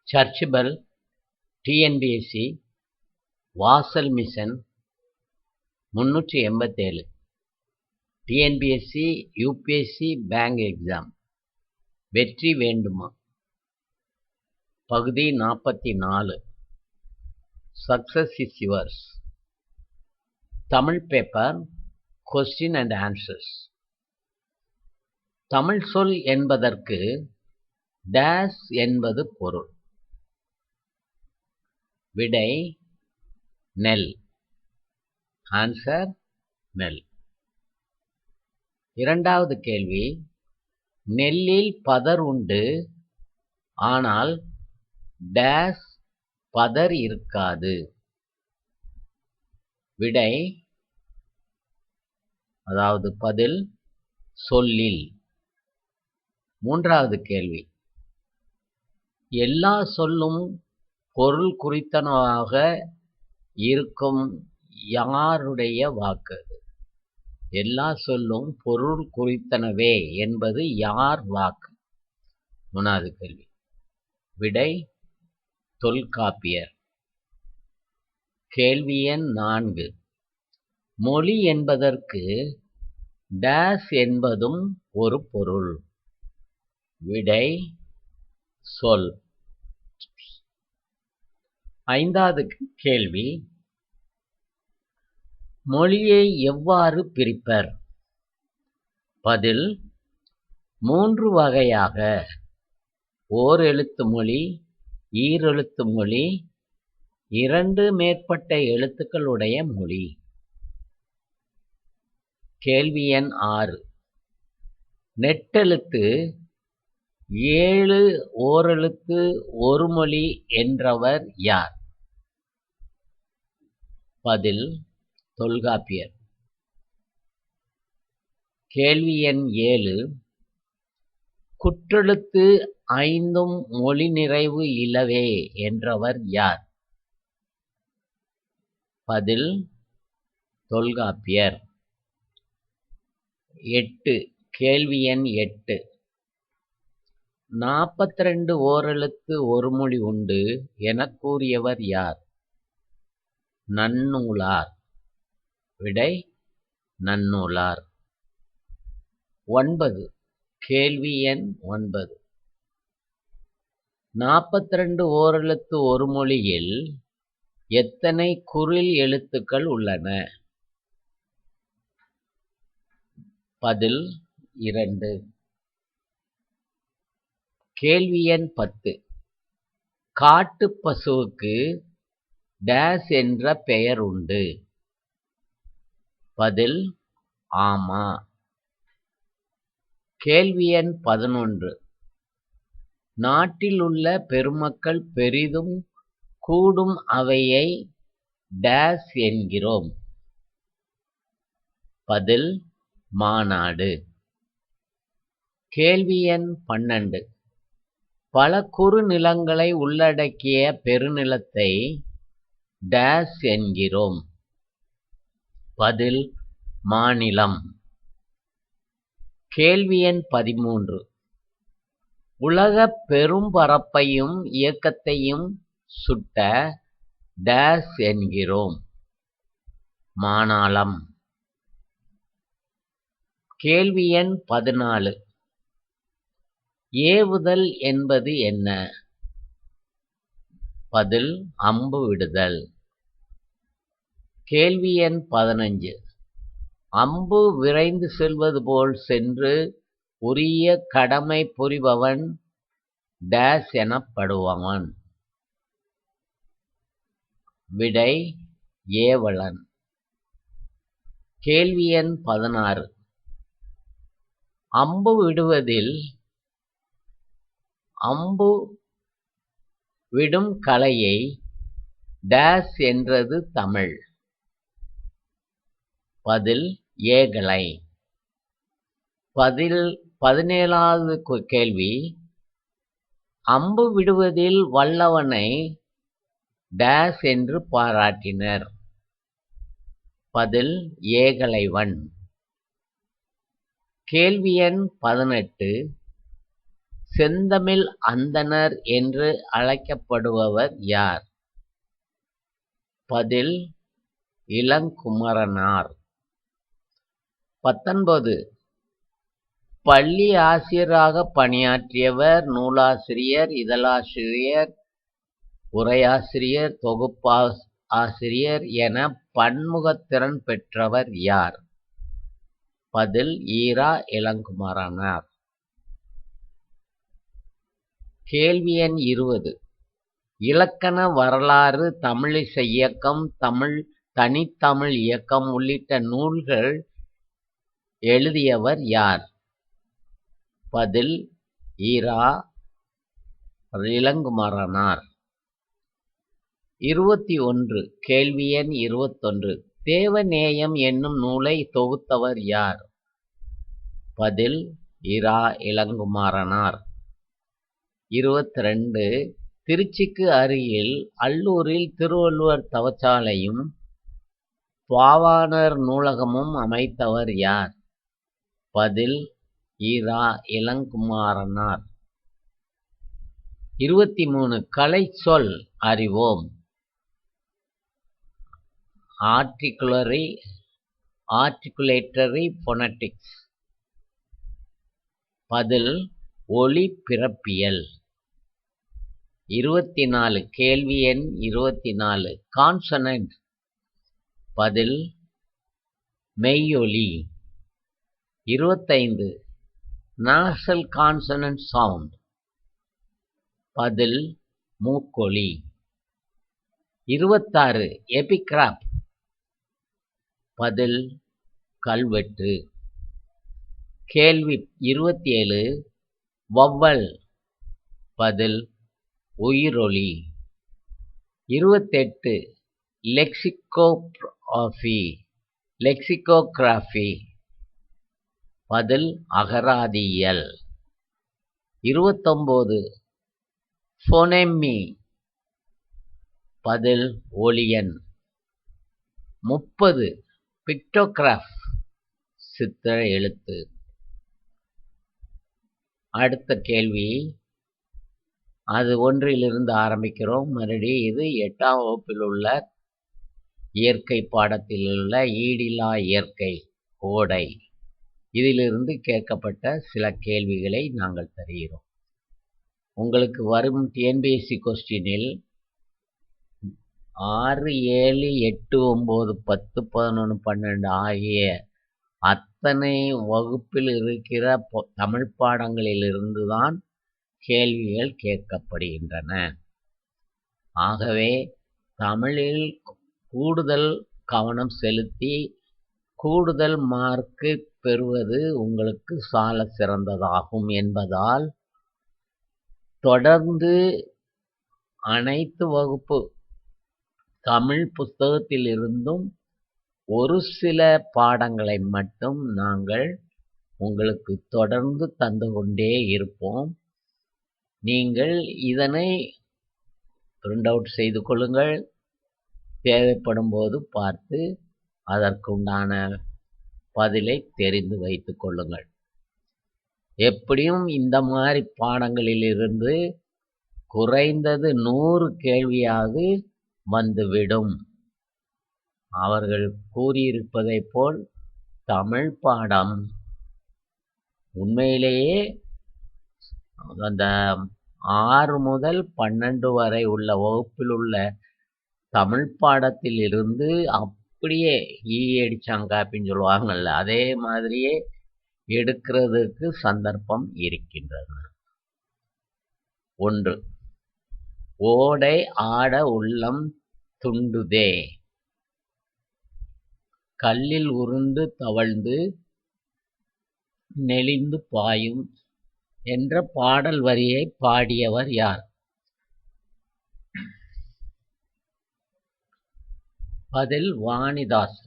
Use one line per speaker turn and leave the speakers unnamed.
சர்ச்சிபல், TNPSC, வாசல் mission 387, TNPSC, UPSC bank exam. வெற்றி வேண்டுமா? பகுதி 44. Success is yours. Tamil paper question and answers. Tamil சொல் என்பதற்கு டேஸ் என்பது பொருள். விடை நெல். ஆன்சர் நெல். இரண்டாவது கேள்வி, நெல்லில் பதர் உண்டு, ஆனால் டேஸ் பதர் இருக்காது. விடை, அதாவது பதில் சொல்லில். மூன்றாவது கேள்வி, எல்லா சொல்லும் பொருள் குறித்தனவாக இருக்கும் யாருடைய வாக்கு? எல்லா சொல்லும் பொருள் குறித்தனவே என்பது யார் வாக்கு? மூணாவது கேள்வி. விடை தொல்காப்பியர். கேள்வி எண் 4. மொழி என்பதற்கு டேஸ் என்பதும் ஒரு பொருள். விடை சொல். ஐந்தாவது கேள்வி, மொழியை எவ்வாறு பிரிப்பர்? பதில் 3 வகையாக: ஓர் எழுத்து மொழி, ஈரெழுத்து மொழி, 2 மேற்பட்ட எழுத்துக்கள் உடைய மொழி. கேள்வி எண் 6. நெட்டெழுத்து 7 ஓரெழுத்து ஒரு மொழி என்றவர் யார்? பதில் தொல்காப்பியர். கேள்வி எண் 7. குற்றெழுத்து 5 மொழி நிறைவு இலவே என்றவர் யார்? பதில் தொல்காப்பியர். 8. கேள்வி எண் 8. 42 ஓரெழுத்து ஒரு மொழி உண்டு எனக் கூறியவர் யார்? நன்னூலார். விடை நன்னூலார். 9. கேள்வி எண் 9. 42 ஓரெழுத்து ஒரு மொழியில் எத்தனை குறில் எழுத்துக்கள் உள்ளன? பதில் 2. கேள்வி எண் 10. காட்டுப் பசுவுக்கு டேஸ் என்ற பெயர் உண்டு. பதில் ஆமா. கேள்வி எண் 11. நாட்டில் உள்ள பெருமக்கள் பெரிதும் கூடும் அவையை டேஸ் என்கிறோம். பதில் மாநாடு. கேள்வி எண் 12. பல குறுநிலங்களை உள்ளடக்கிய பெருநிலத்தை டேஸ் என்கிறோம். பதில் மாநிலம். கேள்வி எண் 13. உலகப் பெரும்பரப்பையும் இயக்கத்தையும் சுட்ட டேஸ் என்கிறோம். மாநாளம். கேள்வி எண் 14. ஏவுதல் என்பது என்ன? பதில் அம்பு விடுதல். கேள்வி எண் 15. அம்பு விரைந்து செல்வது போல் சென்று உரிய கடமை புரிபவன் டேஸ் எனப்படுபவன். விடை ஏவலன். கேள்வி எண் 16. அம்பு விடுவதில் அம்பு விடும் கலையை டேஸ் என்றது தமிழ். பதில் ஏகலை. 17வது கேள்வி, அம்பு விடுவதில் வல்லவனை டேஸ் என்று பாராட்டினர். பதில் ஏகலைவன். கேள்வி எண் 18. செந்தமிழ் அந்தணர் என்று அழைக்கப்படுபவர் யார்? பதில் இளங்குமரனார். 19. பள்ளி ஆசிரியராகப் பணியாற்றியவர். நூலாசிரியர், இதழாசிரியர், உரையாசிரியர், தொகுப்பாசிரியர் என பன்முகத்திறன் பெற்றவர் யார்? பதில் ஈரா இளங்குமரனார். கேள்வி எண் 20. இலக்கண வரலாறு, தமிழிசை இயக்கம், தனித்தமிழ் இயக்கம் உள்ளிட்ட நூல்கள் எழுதியவர் யார்? பதில் ஈரா இளங்குமரனார். 21. கேள்வி எண் 21. தேவநேயம் என்னும் நூலை தொகுத்தவர் யார்? பதில் ஈரா இளங்குமரனார். 22. திருச்சிக்கு அருகில் அல்லூரில் திருவள்ளுவர் தவச்சாலையும் பாவாணர் நூலகமும் அமைத்தவர் யார்? பதில் ஈரா இளங்குமரனார். 23. கலை சொல் அறிவோம். ஆர்டிகுலேட்டரி ஃபொனடிக்ஸ். பதில் ஒலி பிறப்பியல். 24. கேள்வி எண் 24. கான்சனன்ட். பதில் மெய்யொலி. 25. Nozzle consonant sound. பதில் மூக்கொலி. 26. எபிகிராப். பதில் கல்வெட்டு. கேள்வி 27. வவ்வல். பதில் உயிரொலி. 28. லெக்சிகோகிராஃபி. பதில் அகராதியியல். 29. ஃபோனெமி. பதில் ஒலியன். 30. பிக்டோகிராஃப். சித்திர எழுத்து. அடுத்த கேள்வி, அது ஒன்றிலிருந்து ஆரம்பிக்கிறோம். மறுபடியும் இது 8ஆம் வகுப்பில் உள்ள இயற்கை பாடத்தில் உள்ள ஈடிலா இயற்கை கோடை, இதிலிருந்து கேட்கப்பட்ட சில கேள்விகளை நாங்கள் தருகிறோம். உங்களுக்கு வரும் TNPSC கொஸ்டினில் 6, 7, 8, 9, 10, 11, 12 ஆகிய அத்தனை வகுப்பில் இருக்கிற தமிழ் பாடங்களிலிருந்து தான் கேள்விகள் கேட்கப்படுகின்றன. ஆகவே தமிழில் கூடுதல் கவனம் செலுத்தி கூடுதல் மார்க்கு பெறுவது உங்களுக்கு சால சிறந்ததாகும் என்பதால் தொடர்ந்து அனைத்து வகுப்பு தமிழ் புத்தகத்திலிருந்தும் ஒரு சில பாடங்களை மட்டும் நாங்கள் உங்களுக்கு தொடர்ந்து தந்து கொண்டே இருப்போம். நீங்கள் இதனை பிரிண்ட் அவுட் செய்து கொள்ளுங்கள். தேவைப்படும் போது பார்த்து அதற்குண்டான பதிலை தெரிந்து வைத்து கொள்ளுங்கள். எப்படியும் இந்த மாதிரி பாடங்களிலிருந்து குறைந்தது 100 கேள்வியாவது வந்துவிடும். அவர்கள் கூறியிருப்பதைப் போல் தமிழ் பாடம் உண்மையிலேயே அந்த 6 முதல் 12 வரை உள்ள வகுப்பில் உள்ள தமிழ் பாடத்தில் இருந்து அப்படியே அடிச்சாங்காப்பின்னு சொல்லுவாங்கல்ல, அதே மாதிரியே எடுக்கிறதுக்கு சந்தர்ப்பம் இருக்கின்றது. 1. ஓடை ஆட உள்ளம் துண்டுதே, கல்லில் உருண்டு தவழ்ந்து நெளிந்து பாயும் என்ற பாடல் வரியை பாடியவர் யார்? பதில் வாணிதாசன்.